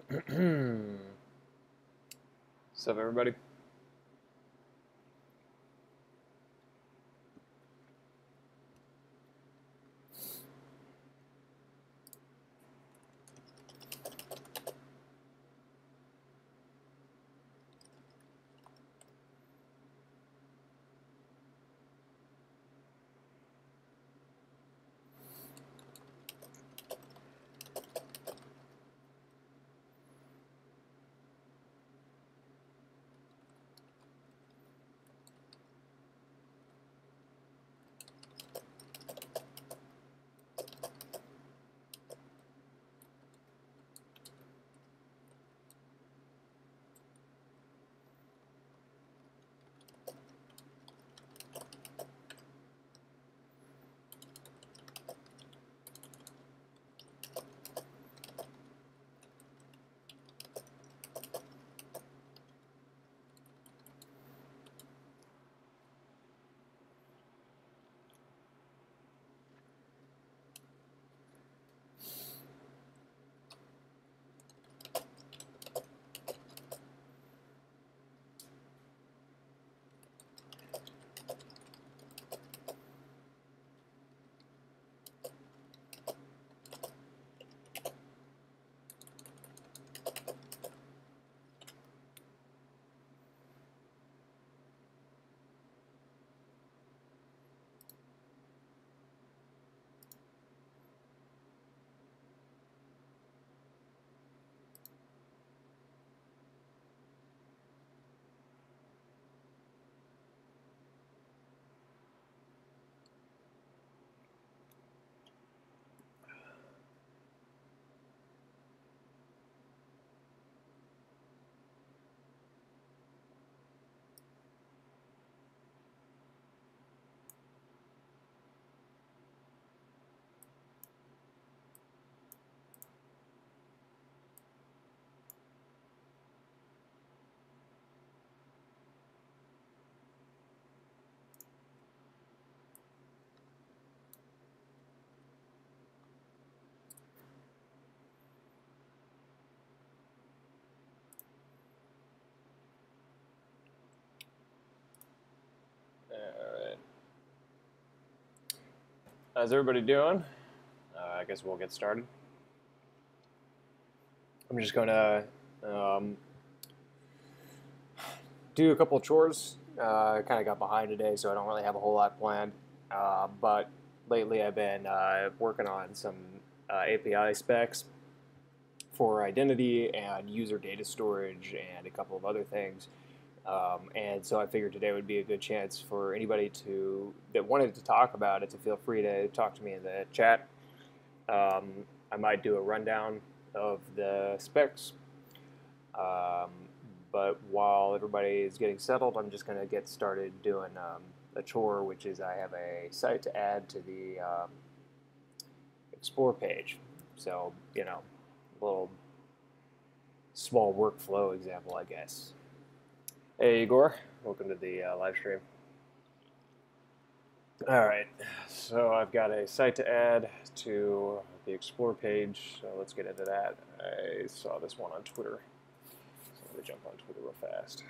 What's up, everybody? Alright. How's everybody doing? I guess we'll get started. I'm just going to do a couple of chores. I kind of got behind today, so I don't really have a whole lot planned. But lately I've been working on some API specs for identity and user data storage and a couple of other things. And so I figured today would be a good chance for anybody that wanted to talk about it to feel free to talk to me in the chat. I might do a rundown of the specs. But while everybody is getting settled, I'm just going to get started doing a chore, which is I have a site to add to the Explore page. So, a little small workflow example, I guess. Hey, Igor. Welcome to the live stream. All right, so I've got a site to add to the Explore page, so let's get into that. I saw this one on Twitter, so let me jump on Twitter real fast.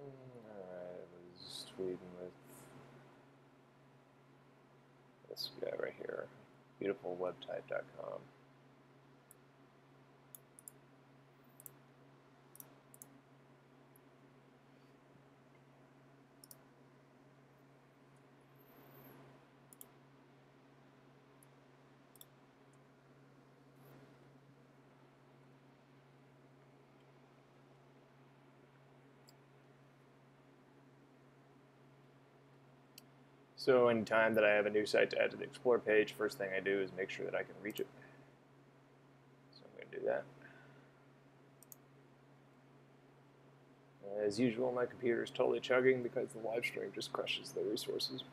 Alright, I was tweeting with this guy right here, beautifulwebtype.com. So anytime that I have a new site to add to the Explore page, first thing I do is make sure that I can reach it. So I'm going to do that. As usual, my computer is totally chugging because the live stream just crushes the resources.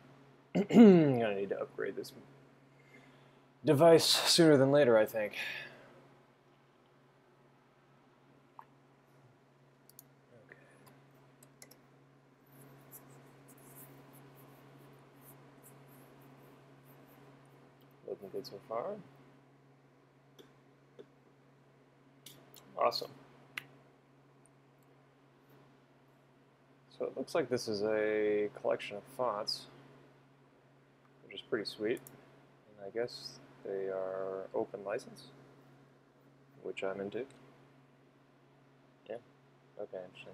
I'm going to need to upgrade this device sooner than later, I think. Okay. Looking good so far. Awesome. So it looks like this is a collection of fonts, which is pretty sweet. And I guess they are open license, which I'm into. Yeah, okay, interesting.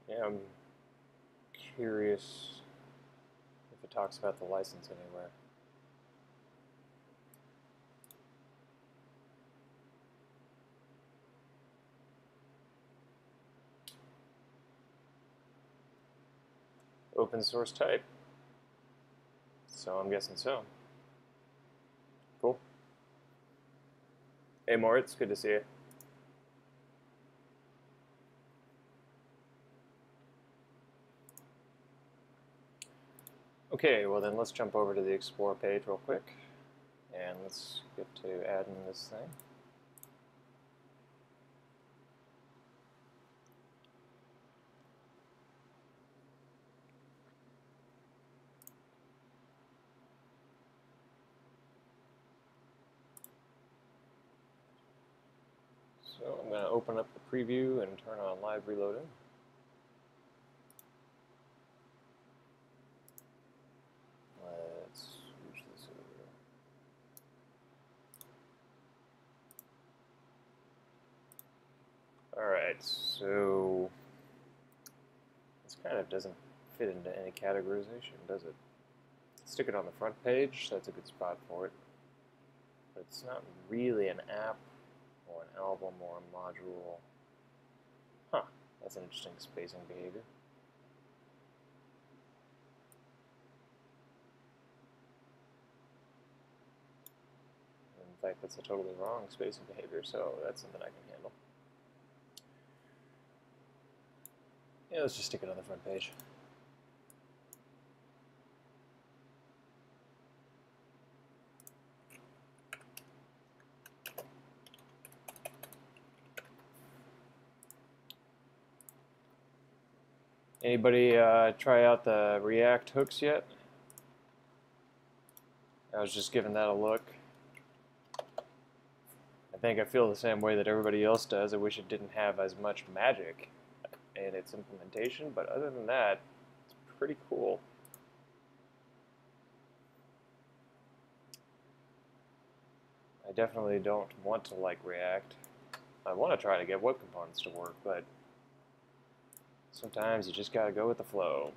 Yeah, I'm curious if it talks about the license anywhere. Open source type. So I'm guessing so. Cool. Hey Moritz, good to see you. Okay, well then let's jump over to the Explore page real quick, and let's get to adding this thing. So I'm going to open up the preview and turn on live reloading. Let's switch this over. Alright, so this kind of doesn't fit into any categorization, does it? Stick it on the front page, that's a good spot for it. But it's not really an app or an album or a module. Huh, that's an interesting spacing behavior. In fact, that's a totally wrong spacing behavior, so that's something I can handle. Yeah, let's just stick it on the front page. Anybody try out the React hooks yet? I was just giving that a look. I think I feel the same way that everybody else does. I wish it didn't have as much magic in its implementation, but other than that, it's pretty cool. I definitely don't want to like React. I want to try to get web components to work, but sometimes you just gotta go with the flow.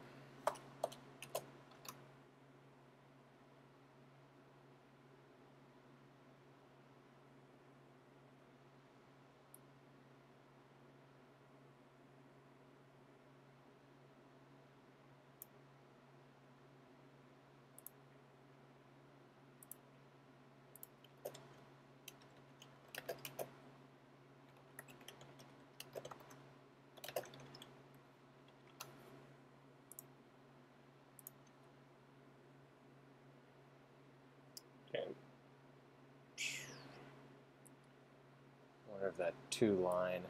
Okay. I wonder if that two-line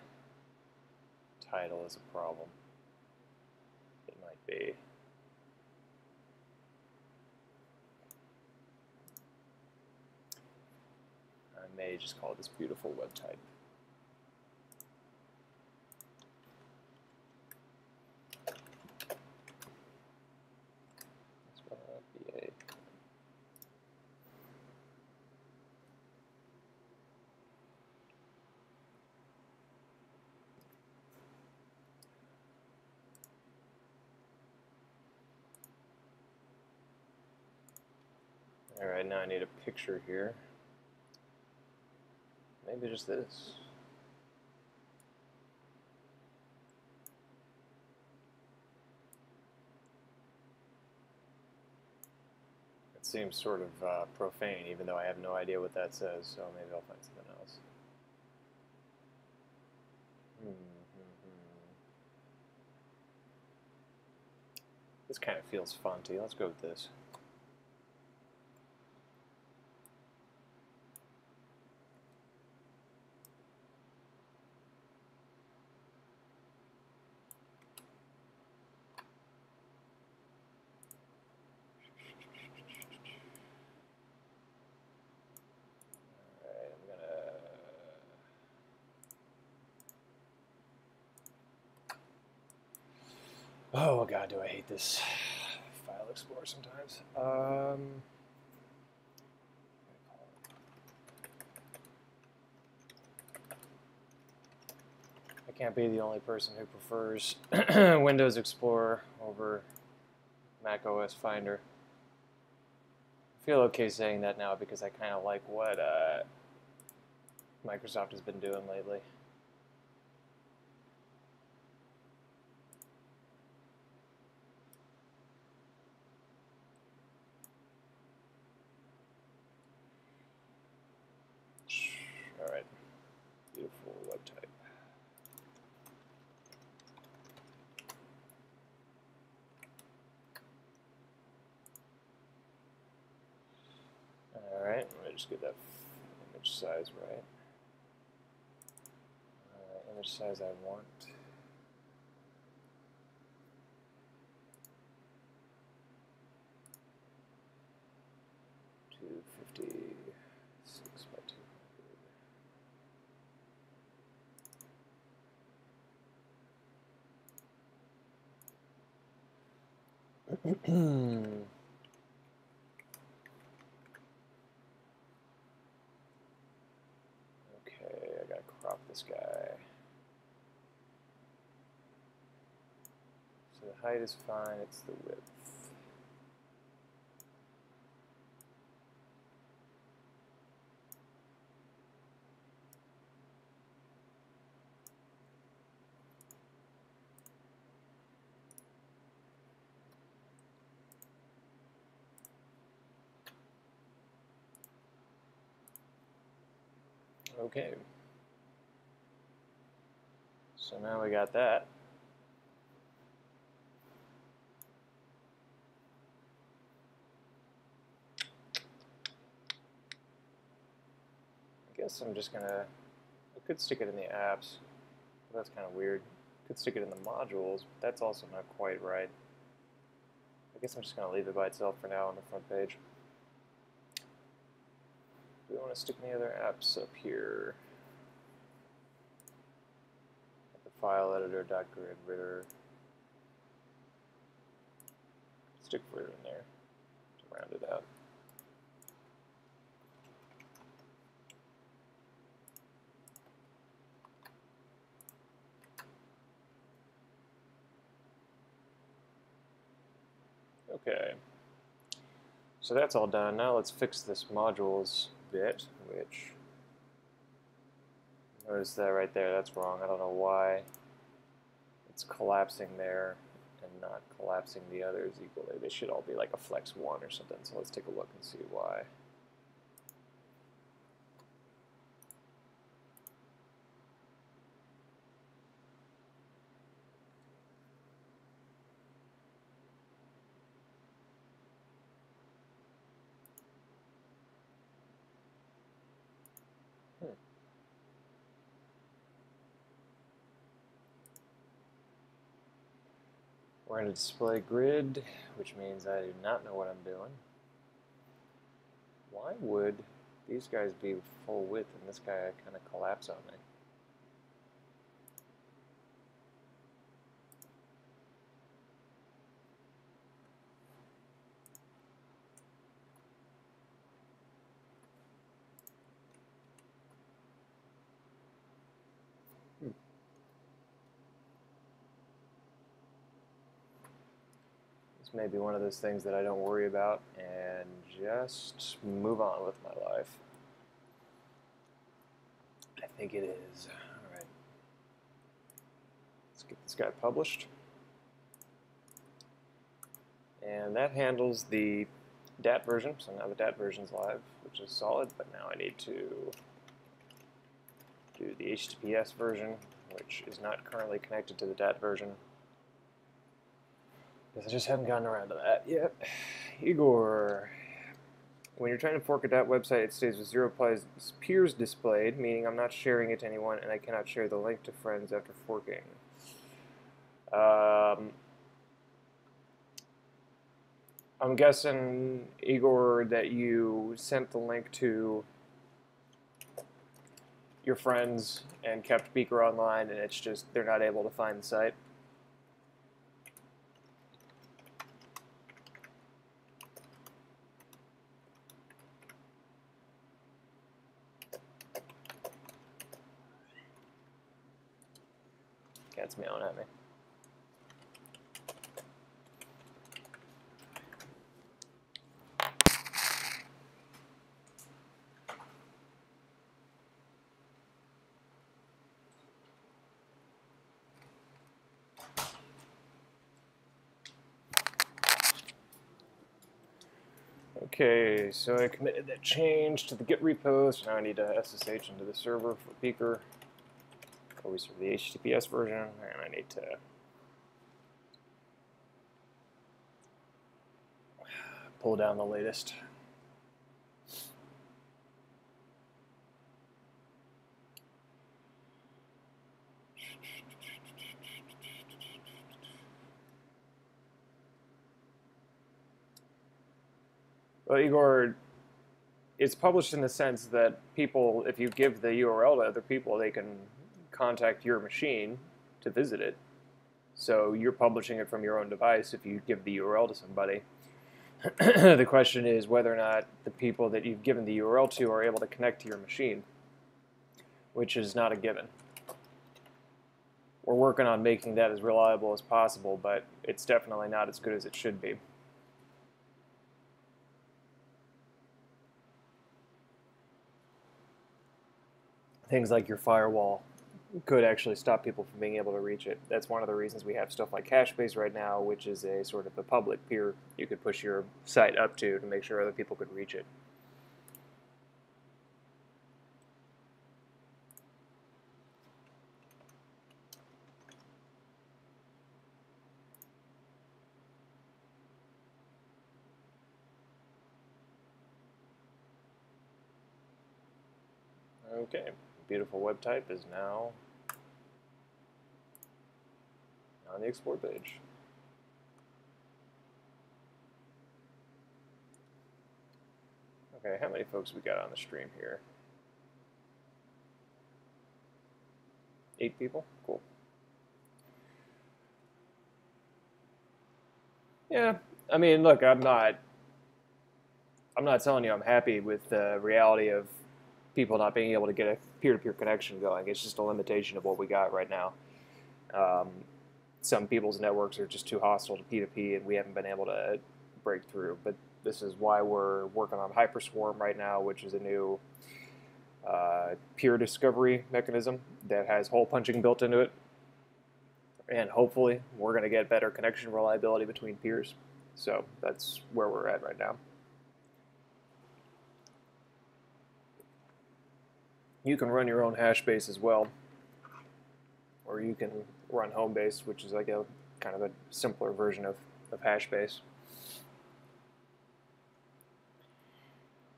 title is a problem. It might be. I may just call this beautiful web type. Alright, now I need a picture here. Maybe just this. seems sort of profane, even though I have no idea what that says, so maybe I'll find something else. This kind of feels fonty. Let's go with this. Oh god, do I hate this file explorer sometimes. I can't be the only person who prefers Windows Explorer over Mac OS Finder. I feel okay saying that now because I kind of like what Microsoft has been doing lately. Alright, beautiful web type. Alright, let me just get that image size right. Image size I want. 256 by 200. Okay, I gotta crop this guy. So the height is fine, it's the width. Okay. So now we got that. I guess I'm just gonna, I could stick it in the apps, but that's kind of weird. Could stick it in the modules, but that's also not quite right. I guess I'm just gonna leave it by itself for now on the front page. Do we want to stick any other apps up here? The file editor, .grid, ritter. Stick ritter in there to round it out. Okay. So that's all done. Now let's fix this modules bit, which, notice that right there, that's wrong. I don't know why it's collapsing there and not collapsing the others equally. They should all be like a flex 1 or something. So let's take a look and see why. We're going to display grid, which means I do not know what I'm doing. Why would these guys be full width and this guy kind of collapse on me? This may be one of those things that I don't worry about and just move on with my life. I think it is. All right. Let's get this guy published. And that handles the DAT version, so now the DAT version's live, which is solid, but now I need to do the HTTPS version, which is not currently connected to the DAT version. Because I just haven't gotten around to that yet. Igor, when you're trying to fork a DAT website, it stays with 0 peers displayed, meaning I'm not sharing it to anyone, and I cannot share the link to friends after forking. I'm guessing, Igor, that you sent the link to your friends and kept Beaker online, and it's just they're not able to find the site. Cat's meowing at me. Okay, so I committed that change to the Git repo, so now I need to SSH into the server for Beaker. Always for the HTTPS version, and I need to pull down the latest. Well, Igor, it's published in the sense that people, if you give the URL to other people, they can contact your machine to visit it. So you're publishing it from your own device if you give the URL to somebody. The question is whether or not the people that you've given the URL to are able to connect to your machine, which is not a given. We're working on making that as reliable as possible, but it's definitely not as good as it should be. Things like your firewall could actually stop people from being able to reach it. That's one of the reasons we have stuff like Hashbase right now, which is a sort of a public peer you could push your site up to make sure other people could reach it. Okay, beautiful web type is now on the Explore page. Okay, how many folks we got on the stream here? 8 people? Cool. Yeah, I mean, look, I'm not telling you I'm happy with the reality of people not being able to get a peer-to-peer connection going. It's just a limitation of what we got right now. Some people's networks are just too hostile to P2P, and we haven't been able to break through. But this is why we're working on Hyperswarm right now, which is a new peer discovery mechanism that has hole punching built into it. And hopefully we're going to get better connection reliability between peers. So that's where we're at right now. You can run your own Hashbase as well, or you can run Homebase, which is like a kind of a simpler version of Hashbase.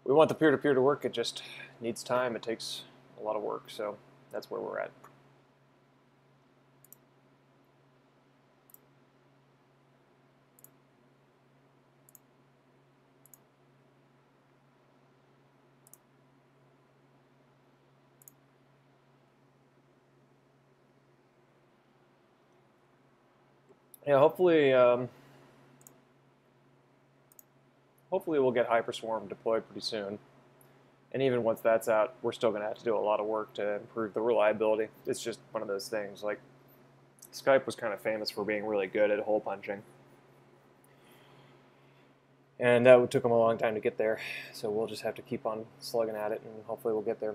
We want the peer-to-peer to work. It just needs time. It takes a lot of work, so that's where we're at. Yeah, hopefully we'll get Hyperswarm deployed pretty soon. And even once that's out, we're still going to have to do a lot of work to improve the reliability. It's just one of those things. Like, Skype was kind of famous for being really good at hole punching. And that took them a long time to get there. So we'll just have to keep on slugging at it, and hopefully we'll get there.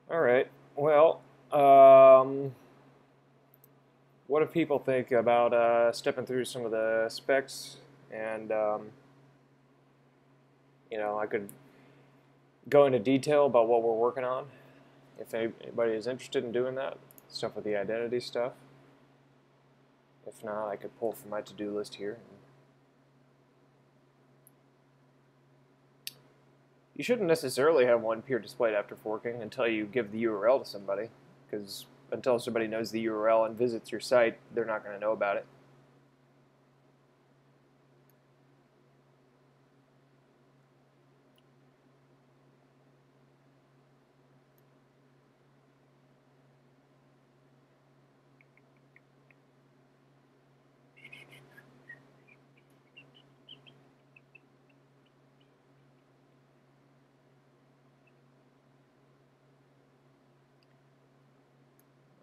All right. Well, what do people think about stepping through some of the specs and you know, I could go into detail about what we're working on if anybody is interested in doing that stuff with the identity stuff. If not, I could pull from my to-do list here. You shouldn't necessarily have one peer displayed after forking until you give the URL to somebody, because until somebody knows the URL and visits your site, they're not going to know about it.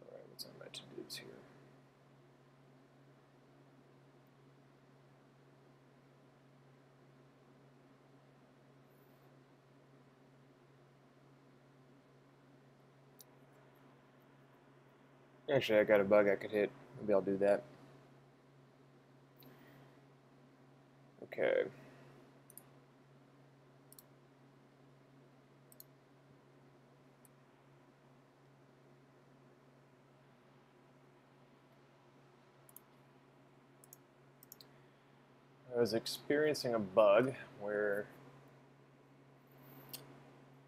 Alright, what's on my to-dos here? Actually, I got a bug I could hit. Maybe I'll do that. Okay. I was experiencing a bug where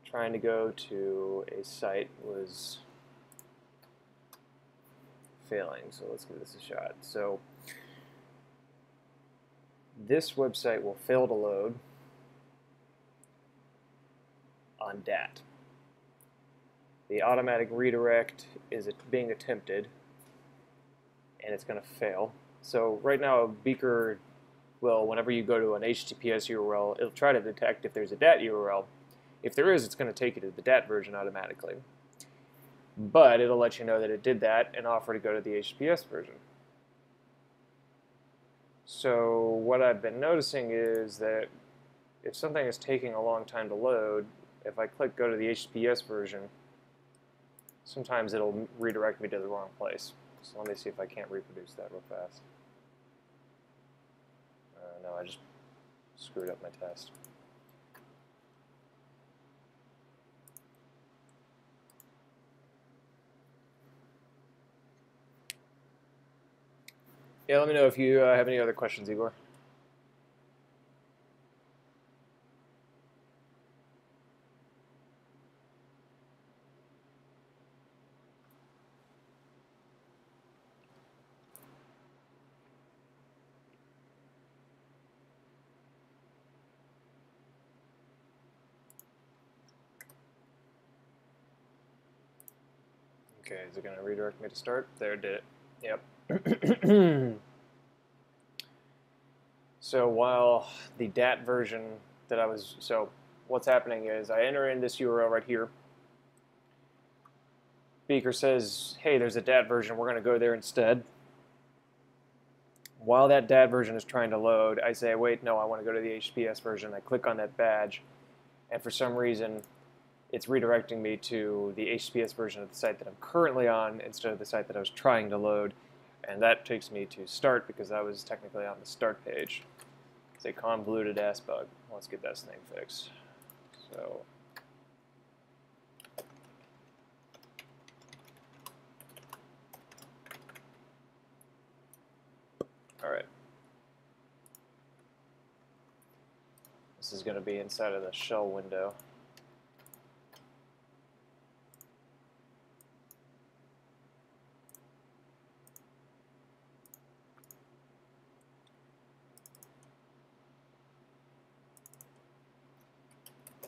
trying to go to a site was failing, so let's give this a shot. So this website will fail to load on DAT. The automatic redirect is being attempted, and it's going to fail. So right now, Beaker will, whenever you go to an HTTPS URL, it'll try to detect if there's a DAT URL. If there is, it's going to take you to the DAT version automatically. But it'll let you know that it did that and offer to go to the HTTPS version. So what I've been noticing is that if something is taking a long time to load, if I click go to the HTTPS version, sometimes it'll redirect me to the wrong place. So let me see if I can't reproduce that real fast. No, I just screwed up my test. Yeah, let me know if you have any other questions, Igor. Okay, is it going to redirect me to start? There, it did it. Yep. So while the DAT version that I was, so what's happening is I enter in this URL right here. Beaker says, hey, there's a DAT version, we're going to go there instead. While that DAT version is trying to load, I say, wait, no, I want to go to the HTTPS version. I click on that badge, and for some reason, it's redirecting me to the HTTPS version of the site that I'm currently on instead of the site that I was trying to load. And that takes me to start because I was technically on the start page. It's a convoluted ass bug. Let's get that thing fixed. So, all right. This is going to be inside of the shell window.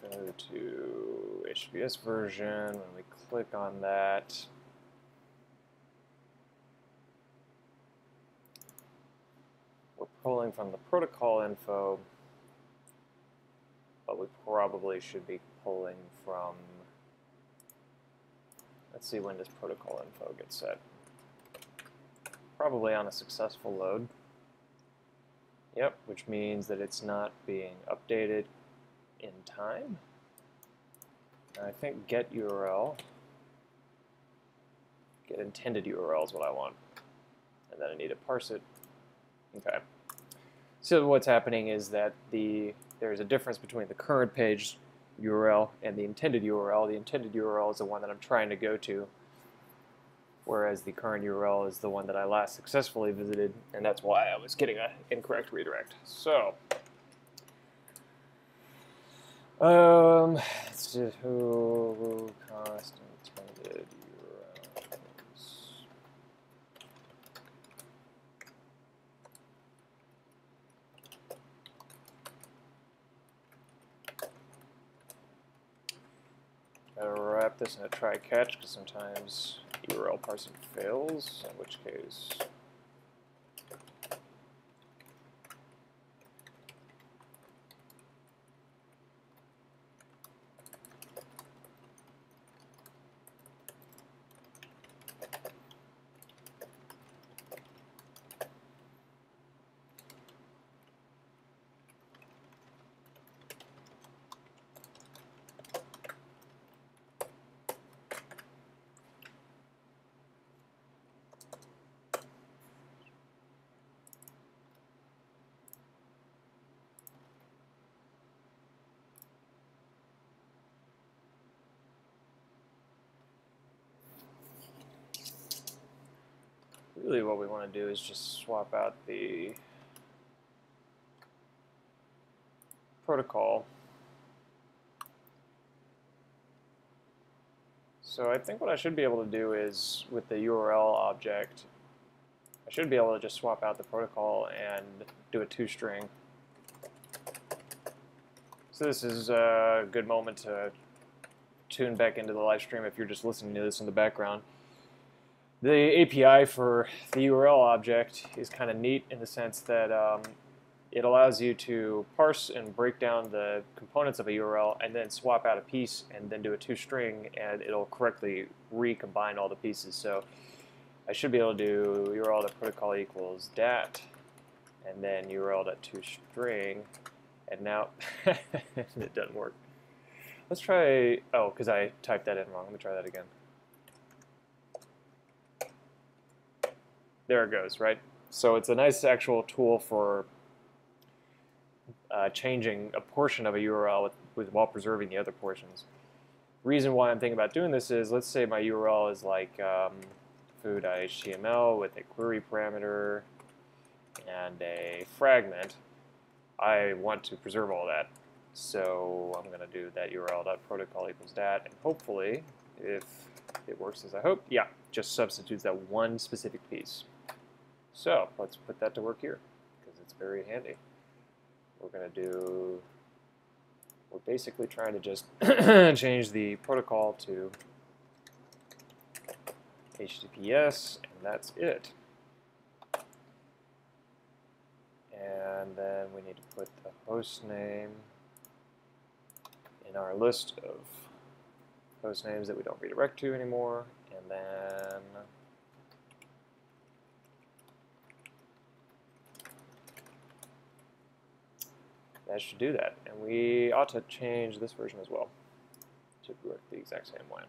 Go to HTTPS version. When we click on that, we're pulling from the protocol info, but we probably should be pulling from, let's see when does protocol info get set. Probably on a successful load. Yep, which means that it's not being updated in time. And I think get URL, get intended URL is what I want. And then I need to parse it. Okay. So what's happening is that there's a difference between the current page URL and the intended URL. The intended URL is the one that I'm trying to go to, whereas the current URL is the one that I last successfully visited, and that's why I was getting an incorrect redirect. So, let's do who cost intended URLs. Gotta wrap this in a try catch because sometimes URL parsing fails, in which case really what we want to do is just swap out the protocol. So I think what I should be able to do is, with the URL object, I should be able to just swap out the protocol and do a toString. So this is a good moment to tune back into the live stream if you're just listening to this in the background. The API for the URL object is kind of neat in the sense that it allows you to parse and break down the components of a URL and then swap out a piece and then do a toString, and it'll correctly recombine all the pieces. So I should be able to do URL.protocol equals dat and then URL.toString, and now it doesn't work. Let's try, oh, because I typed that in wrong. Let me try that again. There it goes, right? So it's a nice actual tool for changing a portion of a URL while preserving the other portions. Reason why I'm thinking about doing this is, let's say my URL is like foo.html with a query parameter and a fragment. I want to preserve all that. So I'm going to do that URL.protocol equals dat, and hopefully, if it works as I hope, yeah, just substitutes that one specific piece. So let's put that to work here, because it's very handy. We're basically trying to just change the protocol to HTTPS, and that's it. And then we need to put the host name in our list of host names that we don't redirect to anymore, and then that should do that. And we ought to change this version as well to work the exact same way.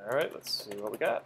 All right, let's see what we got.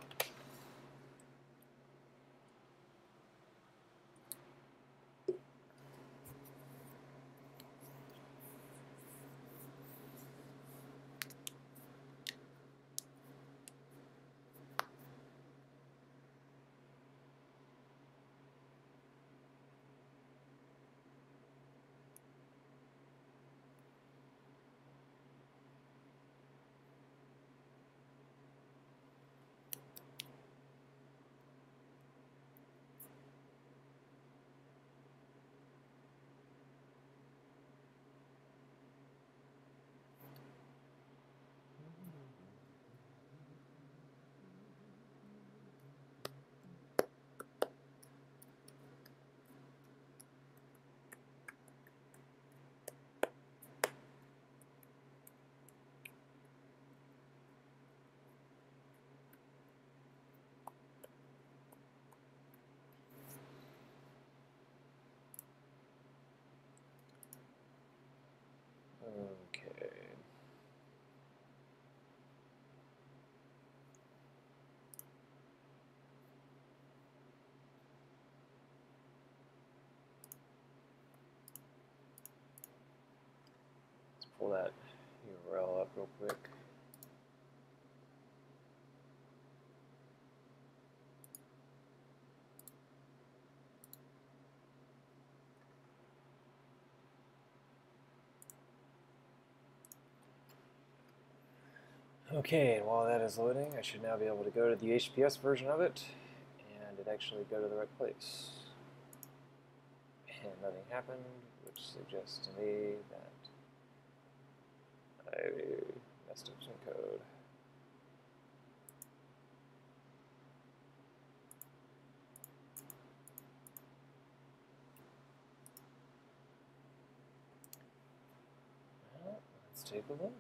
pull that URL up real quick. Okay, and while that is loading, I should now be able to go to the HPS version of it, and it actually go to the right place. And nothing happened, which suggests to me that I messed up some code. Well, let's take a look.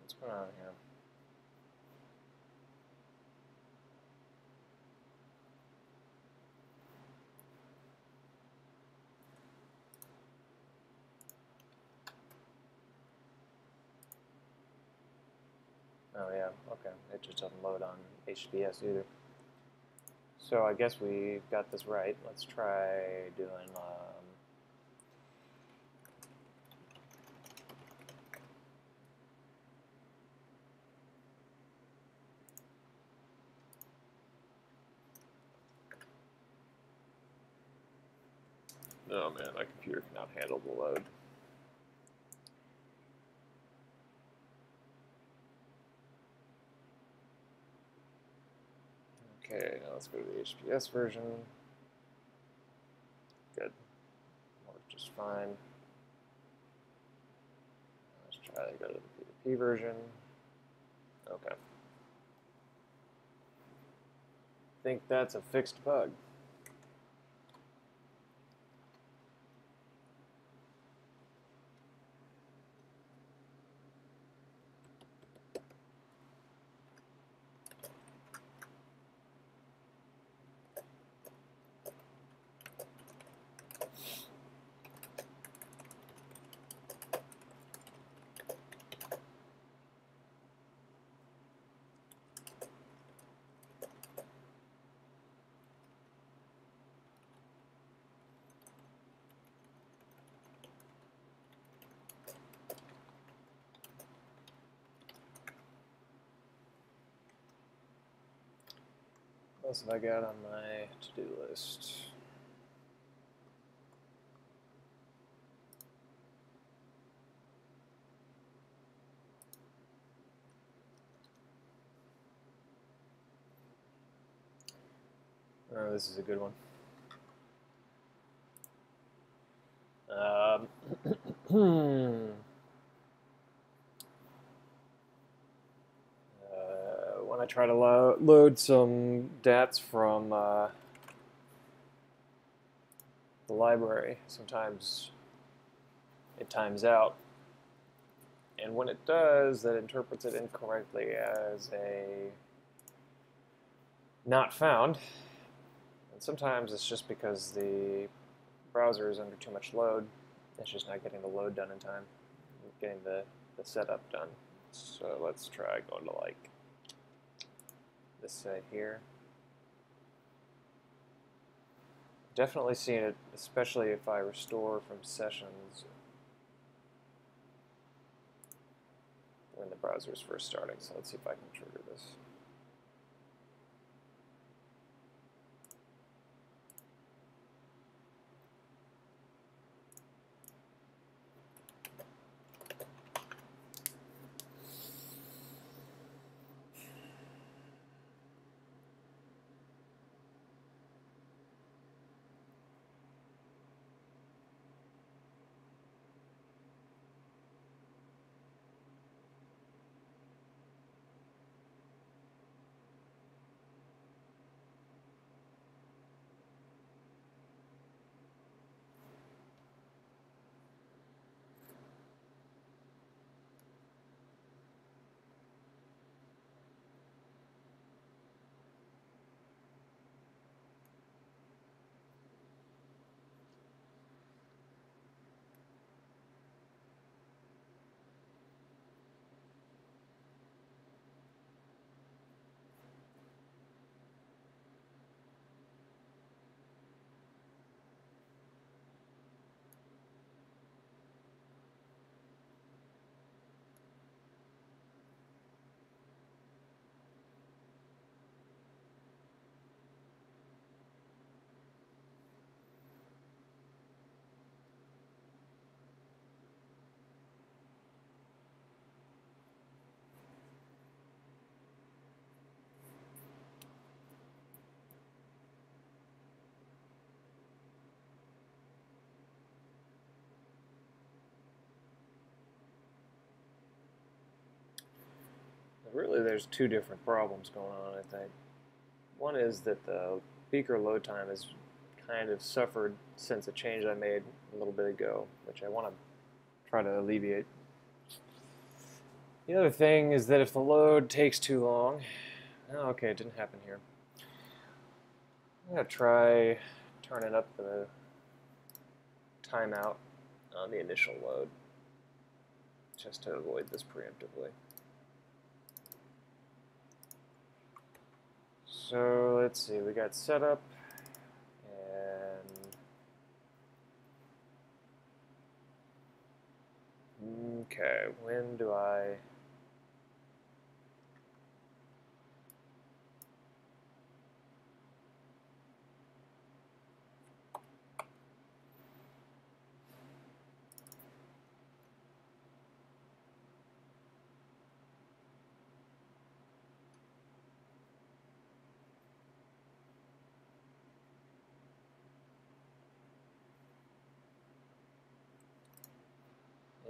What's going on here? Oh yeah, okay. It just doesn't load on HBS either. So I guess we got this right. Let's try doing oh man, my computer cannot handle the load. Okay, now let's go to the HPS version. Good. Works just fine. Let's try to go to the P2P version. Okay. I think that's a fixed bug. What else have I got on my to-do list? Oh, this is a good one. When I try to load some DATs from the library, sometimes it times out. And when it does, that interprets it incorrectly as a not found. And sometimes it's just because the browser is under too much load. It's just not getting the load done in time, getting the setup done. So let's try going to like this site here. Definitely seeing it, especially if I restore from sessions when the browser is first starting. So let's see if I can trigger this. Really, there's two different problems going on, I think. One is that the Beaker load time has kind of suffered since a change I made a little bit ago, which I want to try to alleviate. The other thing is that if the load takes too long, oh, okay, it didn't happen here. I'm going to try turning up the timeout on the initial load just to avoid this preemptively. So let's see, we got setup and okay, when do I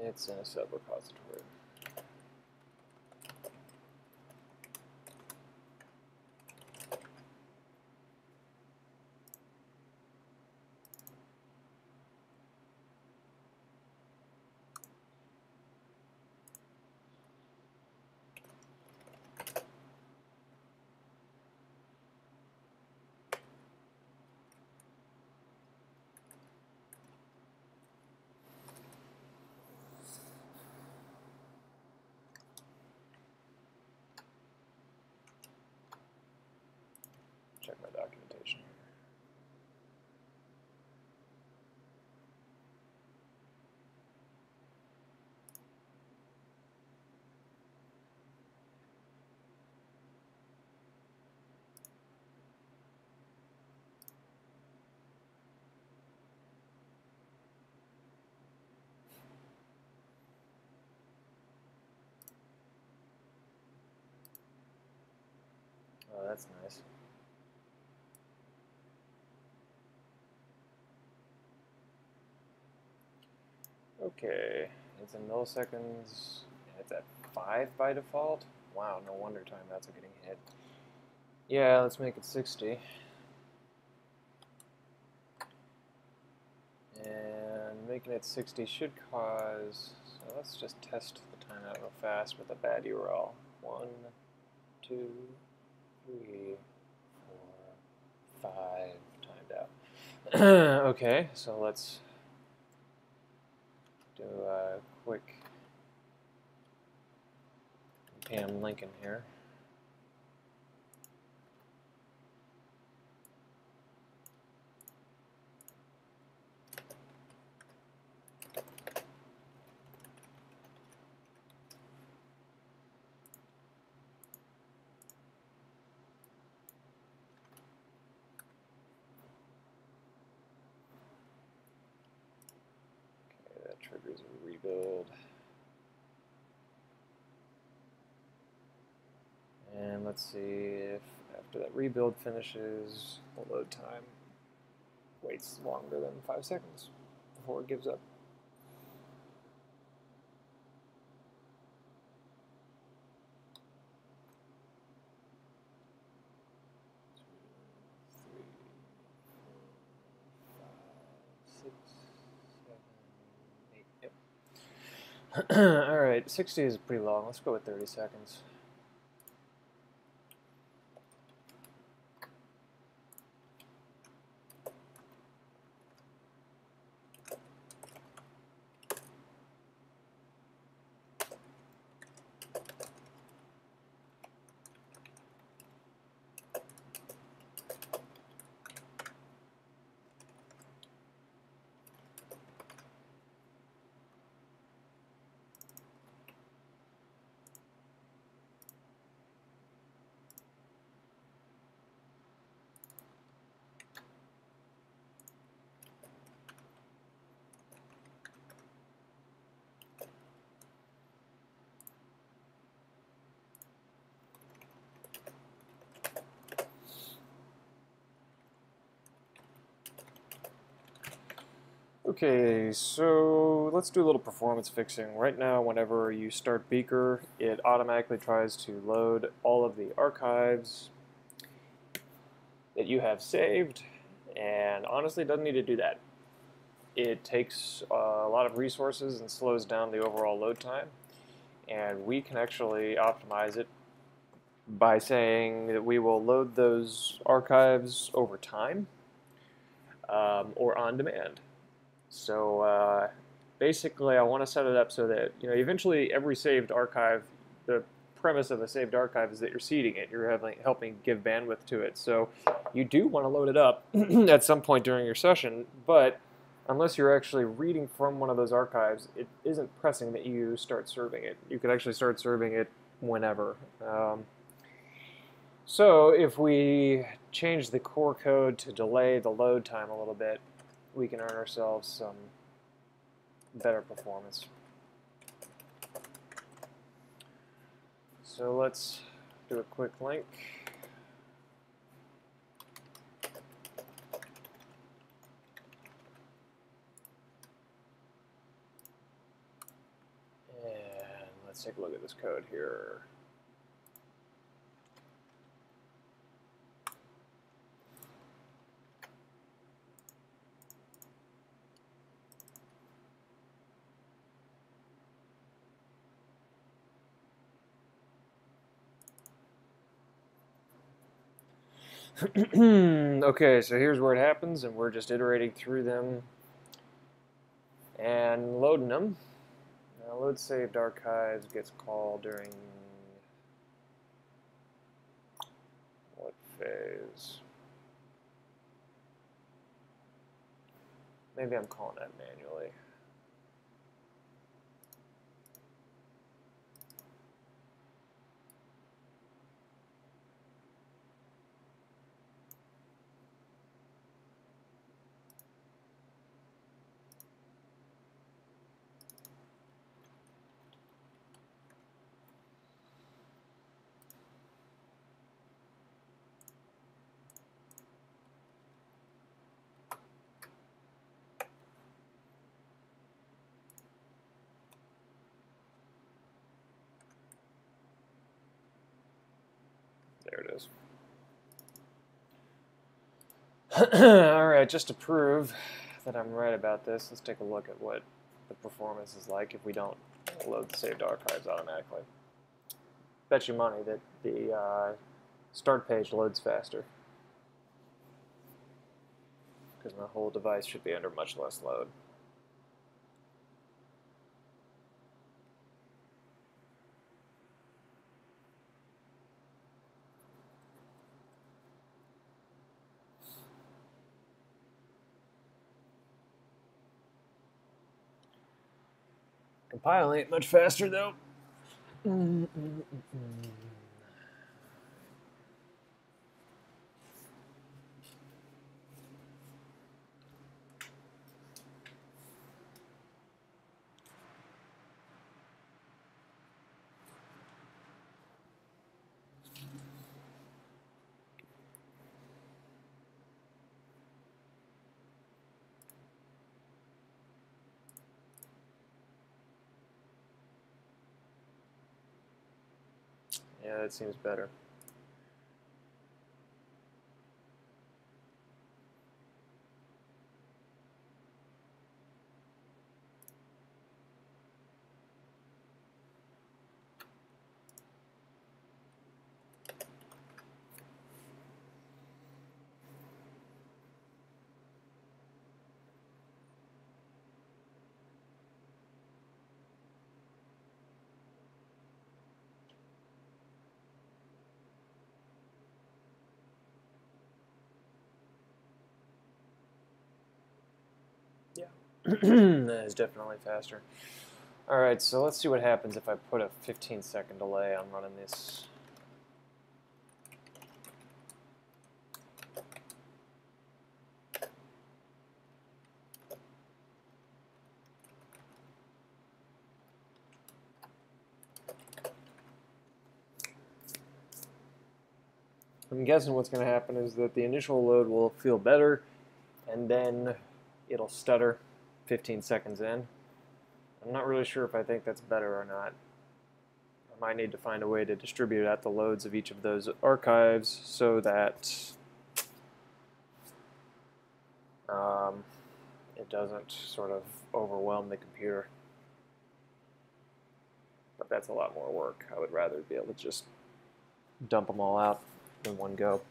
it's in a sub-repository. Check my documentation here. Oh, that's nice. Okay, it's in milliseconds, and it's at 5 by default. Wow, no wonder timeouts are getting hit. Yeah, let's make it 60. And making it 60 should cause, so let's just test the timeout real fast with a bad URL. 1, 2, 3, 4, 5, timed out. Okay, so let's do a quick npm Lincoln here. Okay, that triggers a rebuild. And let's see if after that rebuild finishes, the load time waits longer than 5 seconds before it gives up. Alright, 60 is pretty long. Let's go with 30 seconds. Okay, so let's do a little performance fixing. Right now, whenever you start Beaker, it automatically tries to load all of the archives that you have saved, and honestly, it doesn't need to do that. It takes a lot of resources and slows down the overall load time, and we can actually optimize it by saying that we will load those archives over time or on demand. So basically, I want to set it up so that eventually every saved archive, the premise of a saved archive is that you're seeding it, you're helping give bandwidth to it. So you do want to load it up at some point during your session, but unless you're actually reading from one of those archives, it isn't pressing that you start serving it. You could actually start serving it whenever. So if we change the core code to delay the load time a little bit, we can earn ourselves some better performance. So let's do a quick link. And let's take a look at this code here. Okay, so here's where it happens, and we're just iterating through them and loading them. Now, load saved archives gets called during what phase? Maybe I'm calling that manually. There it is. Alright, just to prove that I'm right about this, let's take a look at what the performance is like if we don't load the saved archives automatically. Bet you money that the start page loads faster, because my whole device should be under much less load. Compile ain't much faster though. Yeah, that seems better. Yeah, that is definitely faster. Alright, so let's see what happens if I put a 15-second delay on running this. I'm guessing what's going to happen is that the initial load will feel better, and then it'll stutter, 15 seconds in. I'm not really sure if I think that's better or not. I might need to find a way to distribute out the loads of each of those archives so that it doesn't sort of overwhelm the computer. But that's a lot more work. I would rather be able to just dump them all out in one go.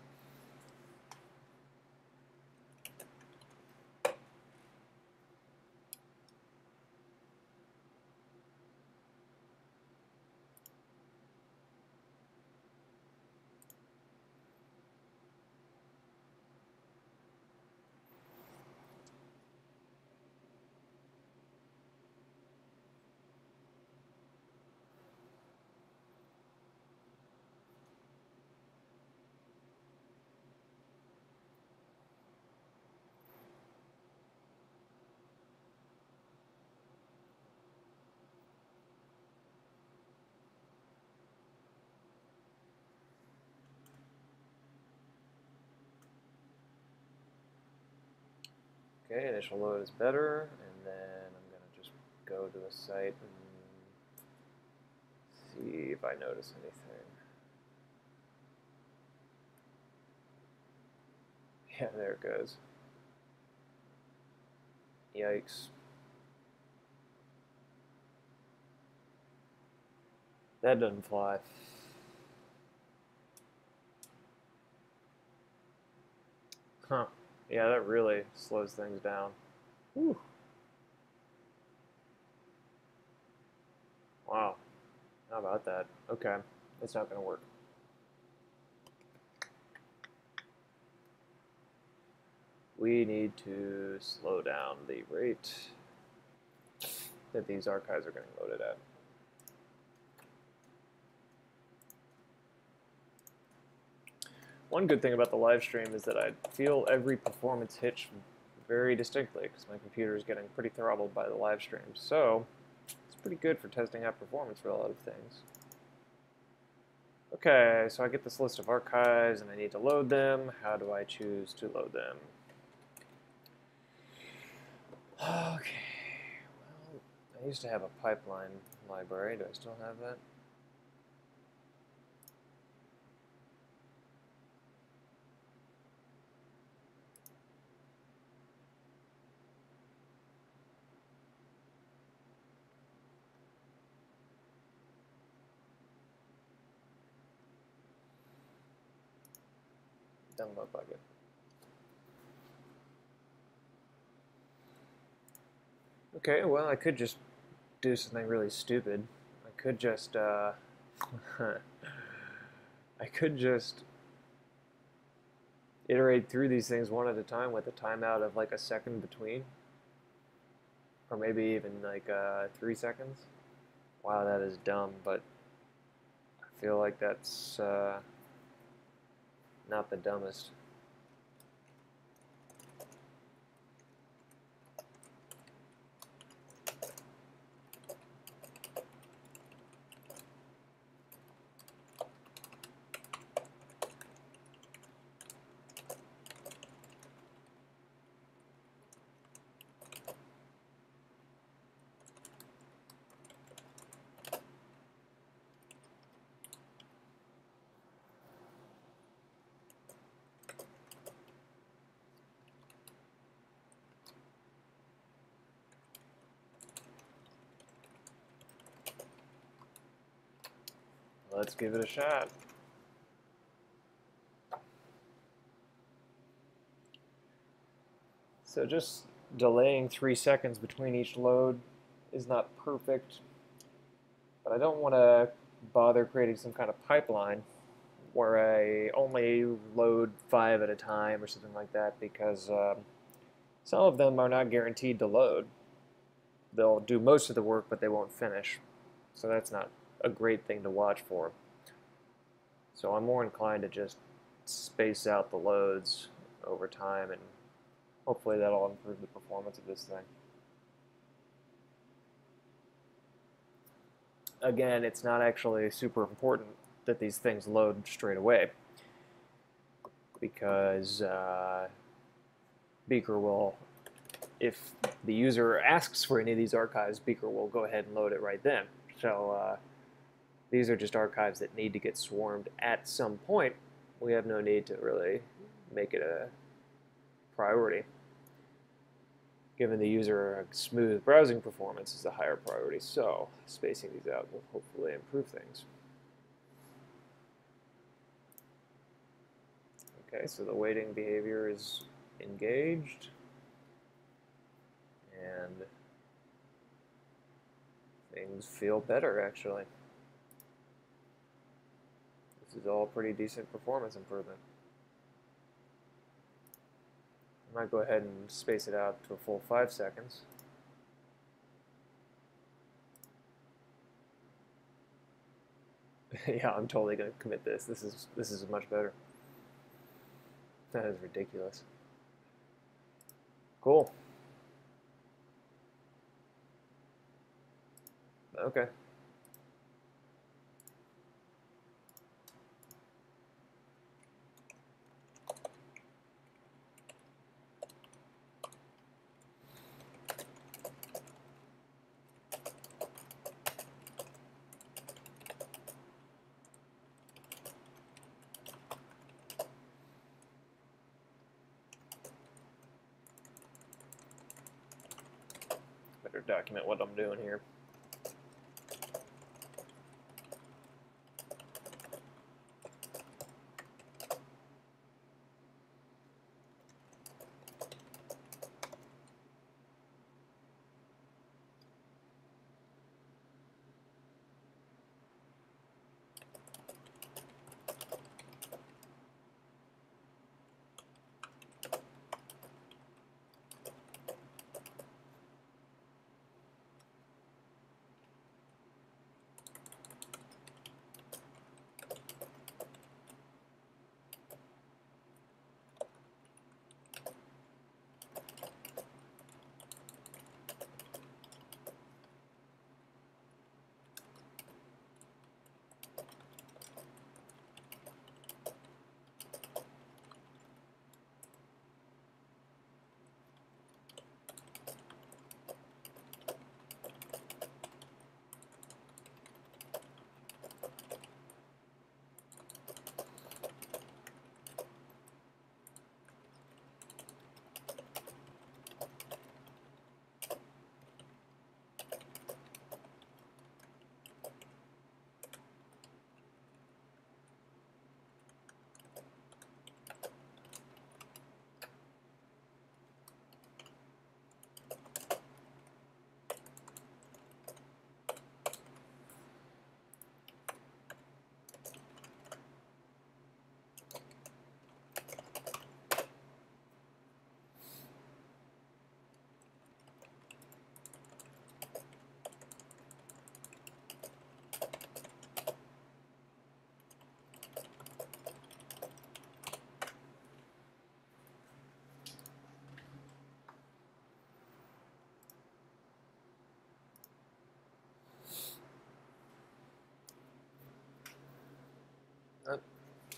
Okay, initial load is better, and then I'm going to just go to the site and see if I notice anything. Yeah, there it goes. Yikes. That doesn't fly. Huh. Yeah, that really slows things down. Whew. Wow. How about that? Okay. It's not going to work. We need to slow down the rate that these archives are getting loaded at. One good thing about the live stream is that I feel every performance hitch very distinctly because my computer is getting pretty throttled by the live stream. So it's pretty good for testing out performance for a lot of things. Okay, so I get this list of archives and I need to load them. How do I choose to load them? Okay, well, I used to have a pipeline library. Do I still have that? Doesn't look like it. Okay, well, I could just do something really stupid. I could just, I could just iterate through these things one at a time with a timeout of like a second between. Or maybe even like 3 seconds. Wow, that is dumb, but I feel like that's not the dumbest. Let's give it a shot. So just delaying 3 seconds between each load is not perfect, but I don't want to bother creating some kind of pipeline where I only load 5 at a time or something like that, because some of them are not guaranteed to load. They'll do most of the work, but they won't finish. So that's not a great thing to watch for. So I'm more inclined to just space out the loads over time, and hopefully that'll improve the performance of this thing. Again, it's not actually super important that these things load straight away, because Beaker will if the user asks for any of these archives, Beaker will go ahead and load it right then. So these are just archives that need to get swarmed at some point. We have no need to really make it a priority. Giving the user a smooth browsing performance is a higher priority, so spacing these out will hopefully improve things. Okay, so the waiting behavior is engaged, and things feel better, actually. This is all pretty decent performance improvement. I might go ahead and space it out to a full 5 seconds. Yeah, I'm totally going to commit this. This is much better. That is ridiculous. Cool. Okay. Better document what I'm doing here.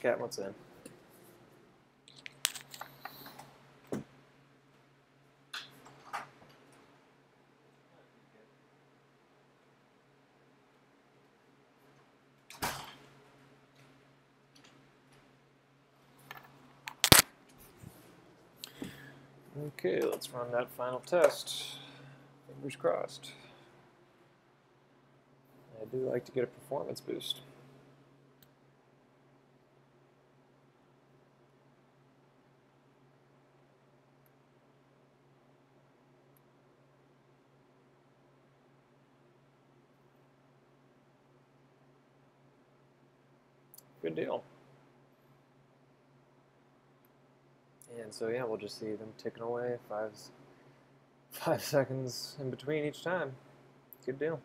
Cat, what's in? Okay, let's run that final test. Fingers crossed. I do like to get a performance boost. Good deal. And so yeah, we'll just see them ticking away, 5 seconds in between each time. Good deal.